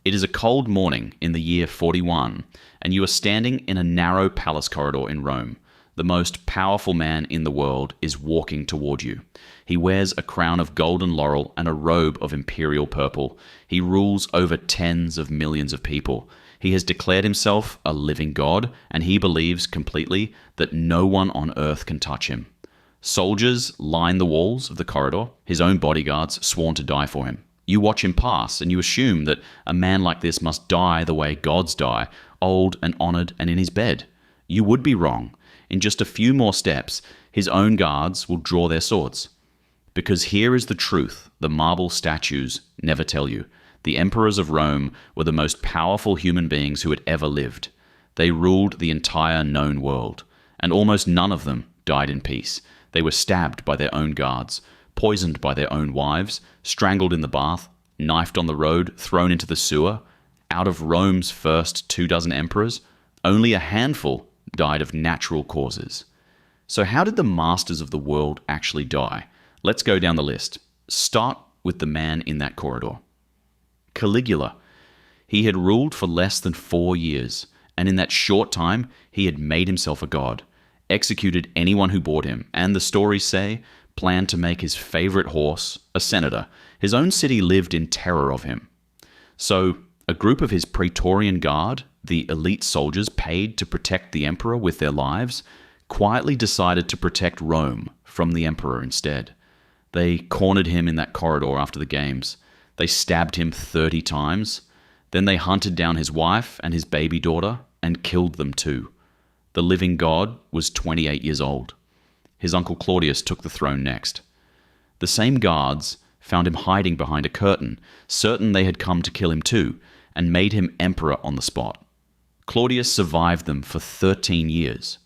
It is a cold morning in the year 41, and you are standing in a narrow palace corridor in Rome. The most powerful man in the world is walking toward you. He wears a crown of golden laurel and a robe of imperial purple. He rules over tens of millions of people. He has declared himself a living god, and he believes completely that no one on earth can touch him. Soldiers line the walls of the corridor, his own bodyguards sworn to die for him. You watch him pass, and you assume that a man like this must die the way gods die, old and honored and in his bed. You would be wrong. In just a few more steps, his own guards will draw their swords. Because here is the truth the marble statues never tell you. The emperors of Rome were the most powerful human beings who had ever lived. They ruled the entire known world, and almost none of them died in peace. They were stabbed by their own guards, poisoned by their own wives, strangled in the bath, knifed on the road, thrown into the sewer. Out of Rome's first 24 emperors, only a handful died of natural causes. So how did the masters of the world actually die? Let's go down the list. Start with the man in that corridor. Caligula. He had ruled for less than 4 years, and in that short time, he had made himself a god, executed anyone who bored him, and the stories say, planned to make his favorite horse a senator. His own city lived in terror of him. So, a group of his Praetorian Guard, the elite soldiers paid to protect the emperor with their lives, quietly decided to protect Rome from the emperor instead. They cornered him in that corridor after the games. They stabbed him 30 times. Then they hunted down his wife and his baby daughter and killed them too. The living god was 28 years old. His uncle Claudius took the throne next. The same guards found him hiding behind a curtain, certain they had come to kill him too, and made him emperor on the spot. Claudius survived them for 13 years.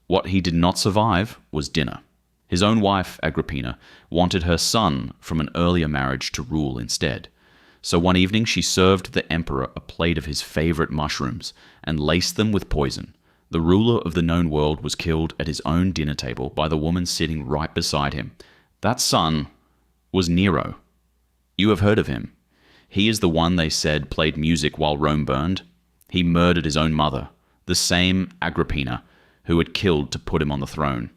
What he did not survive was dinner. His own wife, Agrippina, wanted her son from an earlier marriage to rule instead. So one evening she served the emperor a plate of his favorite mushrooms and laced them with poison. The ruler of the known world was killed at his own dinner table by the woman sitting right beside him. That son was Nero. You have heard of him. He is the one they said played music while Rome burned. He murdered his own mother, the same Agrippina who had killed to put him on the throne.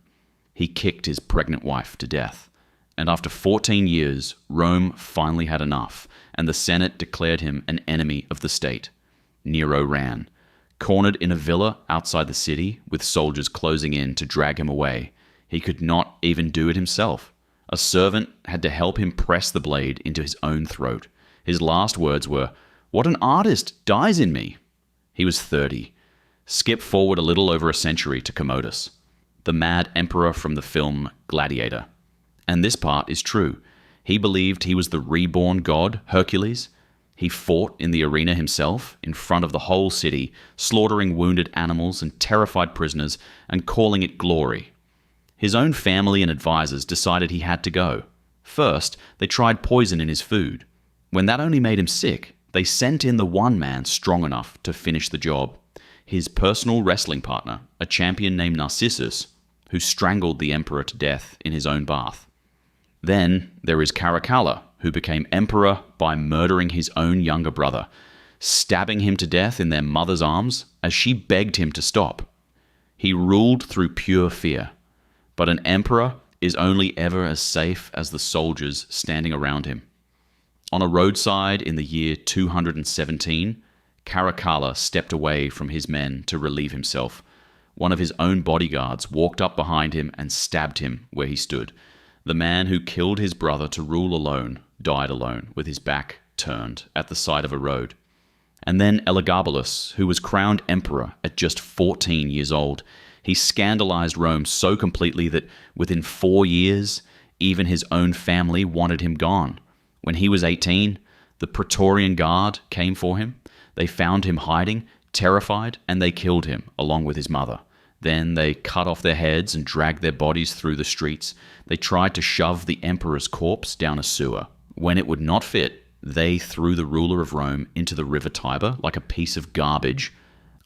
He kicked his pregnant wife to death. And after 14 years, Rome finally had enough, and the Senate declared him an enemy of the state. Nero ran. Cornered in a villa outside the city, with soldiers closing in to drag him away. He could not even do it himself. A servant had to help him press the blade into his own throat. His last words were, "What an artist dies in me." He was 30. Skip forward a little over a century to Commodus, the mad emperor from the film Gladiator. And this part is true. He believed he was the reborn god, Hercules. He fought in the arena himself, in front of the whole city, slaughtering wounded animals and terrified prisoners, and calling it glory. His own family and advisors decided he had to go. First, they tried poison in his food. When that only made him sick, they sent in the one man strong enough to finish the job. His personal wrestling partner, a champion named Narcissus, who strangled the emperor to death in his own bath. Then there is Caracalla, who became emperor by murdering his own younger brother, stabbing him to death in their mother's arms as she begged him to stop. He ruled through pure fear, but an emperor is only ever as safe as the soldiers standing around him. On a roadside in the year 217, Caracalla stepped away from his men to relieve himself. One of his own bodyguards walked up behind him and stabbed him where he stood. The man who killed his brother to rule alone died alone, with his back turned at the side of a road. And then Elagabalus, who was crowned emperor at just 14 years old. He scandalized Rome so completely that within 4 years, even his own family wanted him gone. When he was 18, the Praetorian Guard came for him. They found him hiding, terrified, and they killed him, along with his mother. Then they cut off their heads and dragged their bodies through the streets. They tried to shove the emperor's corpse down a sewer. When it would not fit, they threw the ruler of Rome into the river Tiber like a piece of garbage.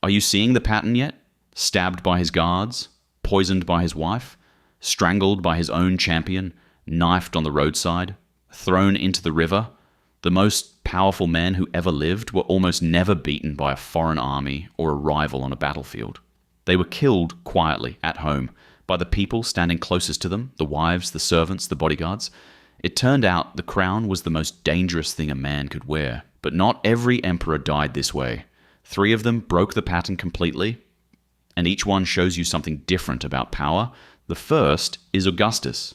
Are you seeing the pattern yet? Stabbed by his guards, poisoned by his wife, strangled by his own champion, knifed on the roadside, thrown into the river. The most powerful men who ever lived were almost never beaten by a foreign army or a rival on a battlefield. They were killed quietly at home by the people standing closest to them, the wives, the servants, the bodyguards. It turned out the crown was the most dangerous thing a man could wear. But not every emperor died this way. 3 of them broke the pattern completely, and each one shows you something different about power. The first is Augustus,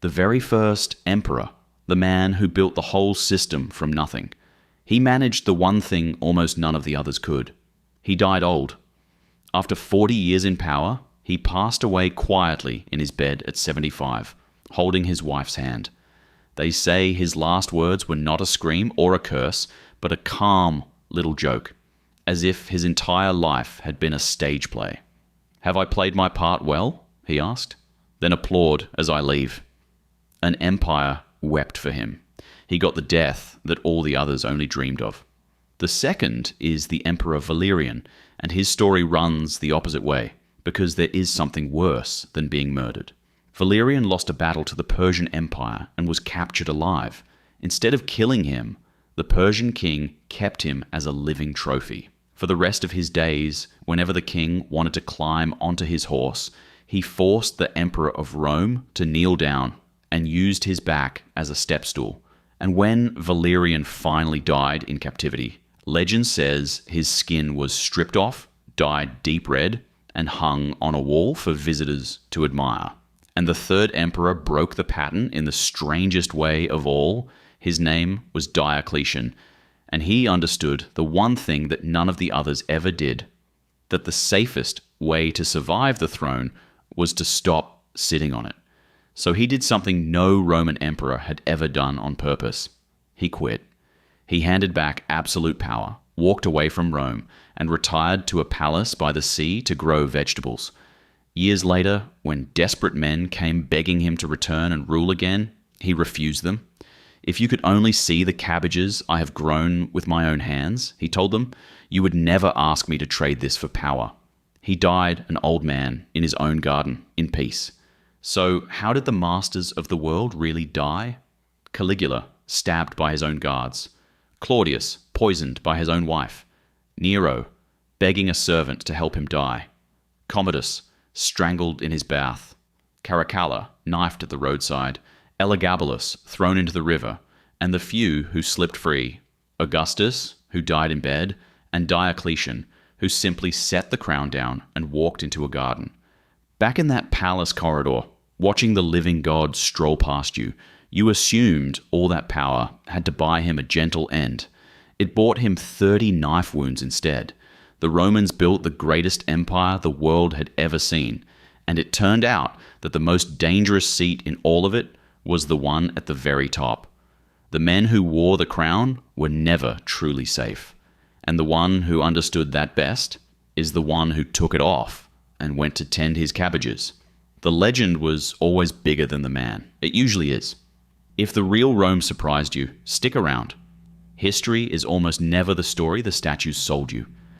the very first emperor, the man who built the whole system from nothing. He managed the one thing almost none of the others could. He died old. After 40 years in power, he passed away quietly in his bed at 75, holding his wife's hand. They say his last words were not a scream or a curse, but a calm little joke, as if his entire life had been a stage play. "Have I played my part well?" he asked. "Then applaud as I leave." An empire wept for him. He got the death that all the others only dreamed of. The second is the Emperor Valerian, and his story runs the opposite way, because there is something worse than being murdered. Valerian lost a battle to the Persian Empire and was captured alive. Instead of killing him, the Persian king kept him as a living trophy. For the rest of his days, whenever the king wanted to climb onto his horse, he forced the emperor of Rome to kneel down and used his back as a step stool. And when Valerian finally died in captivity, legend says his skin was stripped off, dyed deep red, and hung on a wall for visitors to admire. And the third emperor broke the pattern in the strangest way of all. His name was Diocletian, and he understood the one thing that none of the others ever did, that the safest way to survive the throne was to stop sitting on it. So he did something no Roman emperor had ever done on purpose. He quit. He handed back absolute power, walked away from Rome, and retired to a palace by the sea to grow vegetables. Years later, when desperate men came begging him to return and rule again, he refused them. "If you could only see the cabbages I have grown with my own hands," he told them, "you would never ask me to trade this for power." He died an old man in his own garden, in peace. So how did the masters of the world really die? Caligula, stabbed by his own guards. Claudius, poisoned by his own wife. Nero, begging a servant to help him die. Commodus, strangled in his bath. Caracalla, knifed at the roadside. Elagabalus, thrown into the river. And the few who slipped free. Augustus, who died in bed. And Diocletian, who simply set the crown down and walked into a garden. Back in that palace corridor, watching the living God stroll past you, you assumed all that power had to buy him a gentle end. It bought him 30 knife wounds instead. The Romans built the greatest empire the world had ever seen, and it turned out that the most dangerous seat in all of it was the one at the very top. The men who wore the crown were never truly safe, and the one who understood that best is the one who took it off and went to tend his cabbages. The legend was always bigger than the man. It usually is. If the real Rome surprised you, stick around. History is almost never the story the statues sold you.